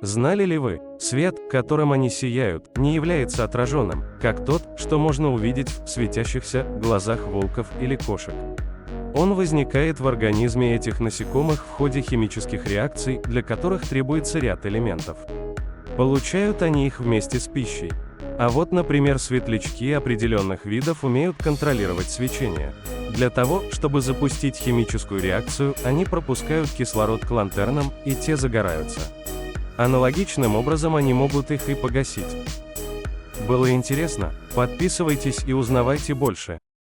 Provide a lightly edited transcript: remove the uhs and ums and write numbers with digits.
Знали ли вы, свет, которым они сияют, не является отраженным, как тот, что можно увидеть в светящихся глазах волков или кошек? Он возникает в организме этих насекомых в ходе химических реакций, для которых требуется ряд элементов. Получают они их вместе с пищей. А вот, например, светлячки определенных видов умеют контролировать свечение. Для того, чтобы запустить химическую реакцию, они пропускают кислород к лантернам, и те загораются. Аналогичным образом они могут их и погасить. Было интересно? Подписывайтесь и узнавайте больше.